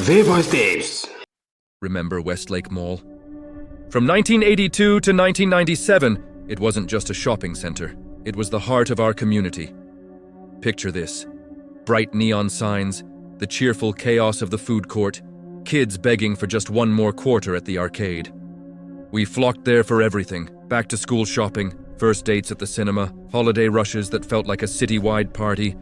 Where was this? Remember Westlake Mall? From 1982 to 1997, it wasn't just a shopping center. It was the heart of our community. Picture this. Bright neon signs, the cheerful chaos of the food court, kids begging for just one more quarter at the arcade. We flocked there for everything. Back-to-school shopping, first dates at the cinema, holiday rushes that felt like a city-wide party.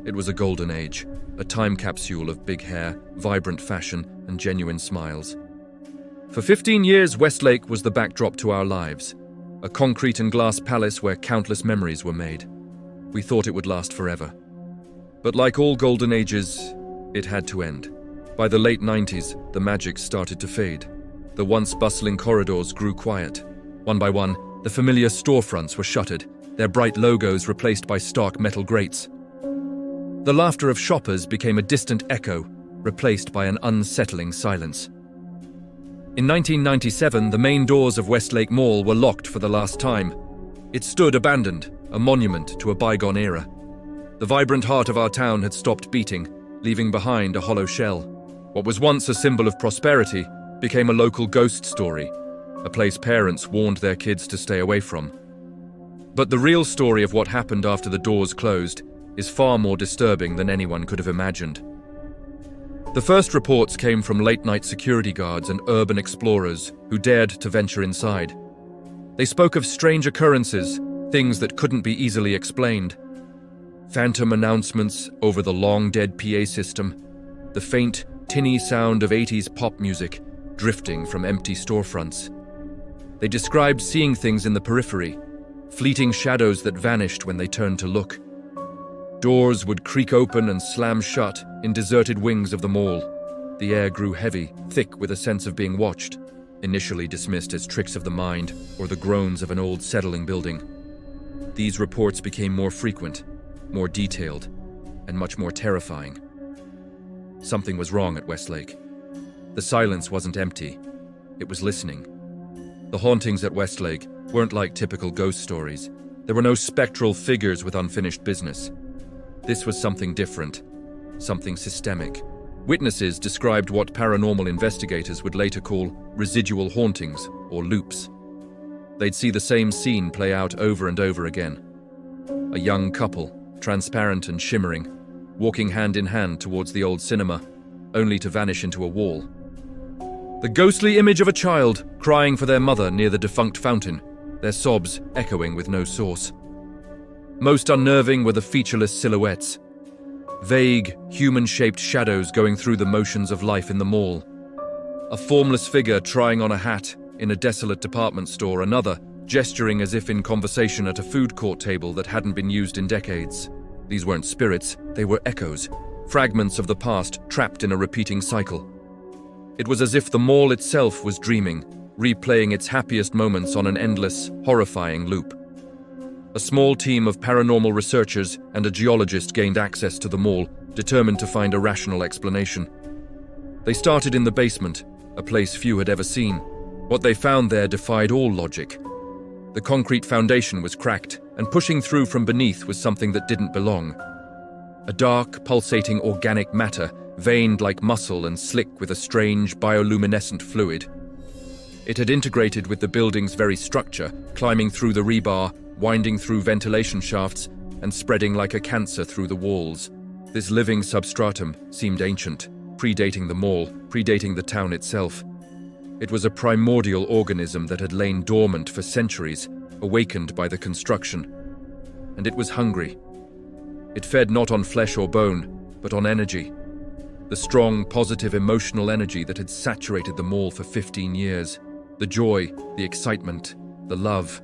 It was a golden age, a time capsule of big hair, vibrant fashion, and genuine smiles. For 15 years, Westlake was the backdrop to our lives, a concrete and glass palace where countless memories were made. We thought it would last forever. But like all golden ages, it had to end. By the late 90s, the magic started to fade. The once bustling corridors grew quiet. One by one, the familiar storefronts were shuttered, their bright logos replaced by stark metal grates. The laughter of shoppers became a distant echo, replaced by an unsettling silence. In 1997, the main doors of Westlake Mall were locked for the last time. It stood abandoned, a monument to a bygone era. The vibrant heart of our town had stopped beating, leaving behind a hollow shell. What was once a symbol of prosperity became a local ghost story, a place parents warned their kids to stay away from. But the real story of what happened after the doors closed is far more disturbing than anyone could have imagined. The first reports came from late-night security guards and urban explorers who dared to venture inside. They spoke of strange occurrences, things that couldn't be easily explained. Phantom announcements over the long-dead PA system, the faint, tinny sound of 80s pop music drifting from empty storefronts. They described seeing things in the periphery, fleeting shadows that vanished when they turned to look. Doors would creak open and slam shut in deserted wings of the mall. The air grew heavy, thick with a sense of being watched, initially dismissed as tricks of the mind or the groans of an old settling building. These reports became more frequent, more detailed, and much more terrifying. Something was wrong at Westlake. The silence wasn't empty. It was listening. The hauntings at Westlake weren't like typical ghost stories. There were no spectral figures with unfinished business. This was something different, something systemic. Witnesses described what paranormal investigators would later call residual hauntings or loops. They'd see the same scene play out over and over again. A young couple, transparent and shimmering, walking hand in hand towards the old cinema, only to vanish into a wall. The ghostly image of a child crying for their mother near the defunct fountain, their sobs echoing with no source. Most unnerving were the featureless silhouettes, vague, human-shaped shadows going through the motions of life in the mall. A formless figure trying on a hat in a desolate department store, another gesturing as if in conversation at a food court table that hadn't been used in decades. These weren't spirits, they were echoes, fragments of the past trapped in a repeating cycle. It was as if the mall itself was dreaming, replaying its happiest moments on an endless, horrifying loop. A small team of paranormal researchers and a geologist gained access to the mall, determined to find a rational explanation. They started in the basement, a place few had ever seen. What they found there defied all logic. The concrete foundation was cracked, and pushing through from beneath was something that didn't belong. A dark, pulsating organic matter, veined like muscle and slick with a strange, bioluminescent fluid. It had integrated with the building's very structure, climbing through the rebar, winding through ventilation shafts, and spreading like a cancer through the walls. This living substratum seemed ancient, predating the mall, predating the town itself. It was a primordial organism that had lain dormant for centuries, awakened by the construction. And it was hungry. It fed not on flesh or bone, but on energy. The strong, positive emotional energy that had saturated the mall for 15 years. The joy, the excitement, the love.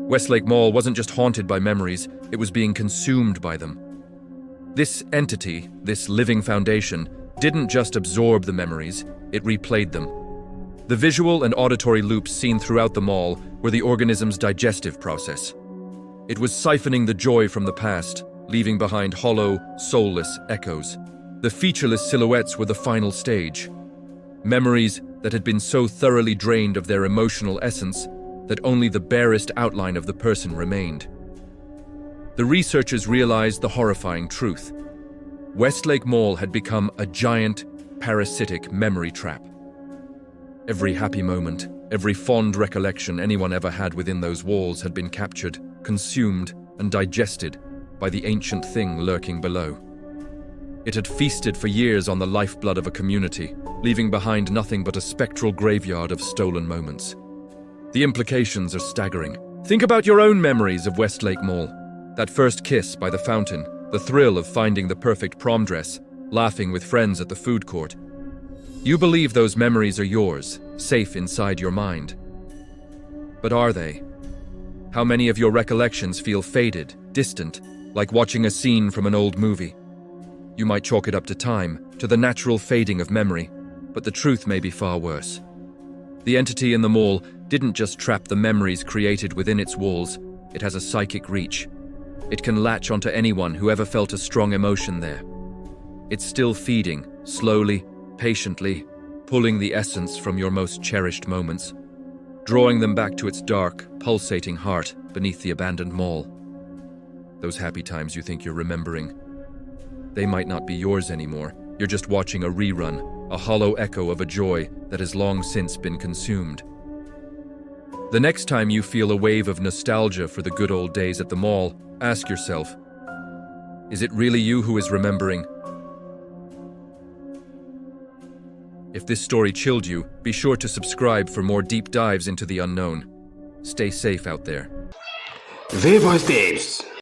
Westlake Mall wasn't just haunted by memories, it was being consumed by them. This entity, this living foundation, didn't just absorb the memories, it replayed them. The visual and auditory loops seen throughout the mall were the organism's digestive process. It was siphoning the joy from the past, leaving behind hollow, soulless echoes. The featureless silhouettes were the final stage. Memories that had been so thoroughly drained of their emotional essence that only the barest outline of the person remained. The researchers realized the horrifying truth. Westlake Mall had become a giant, parasitic memory trap. Every happy moment, every fond recollection anyone ever had within those walls had been captured, consumed, and digested by the ancient thing lurking below. It had feasted for years on the lifeblood of a community, leaving behind nothing but a spectral graveyard of stolen moments. The implications are staggering. Think about your own memories of Westlake Mall. That first kiss by the fountain, the thrill of finding the perfect prom dress, laughing with friends at the food court. You believe those memories are yours, safe inside your mind. But are they? How many of your recollections feel faded, distant, like watching a scene from an old movie? You might chalk it up to time, to the natural fading of memory, but the truth may be far worse. The entity in the mall didn't just trap the memories created within its walls, it has a psychic reach. It can latch onto anyone who ever felt a strong emotion there. It's still feeding, slowly, patiently, pulling the essence from your most cherished moments, drawing them back to its dark, pulsating heart beneath the abandoned mall. Those happy times you think you're remembering, they might not be yours anymore. You're just watching a rerun, a hollow echo of a joy that has long since been consumed. The next time you feel a wave of nostalgia for the good old days at the mall, ask yourself, is it really you who is remembering? If this story chilled you, be sure to subscribe for more deep dives into the unknown. Stay safe out there. VEO Tapes.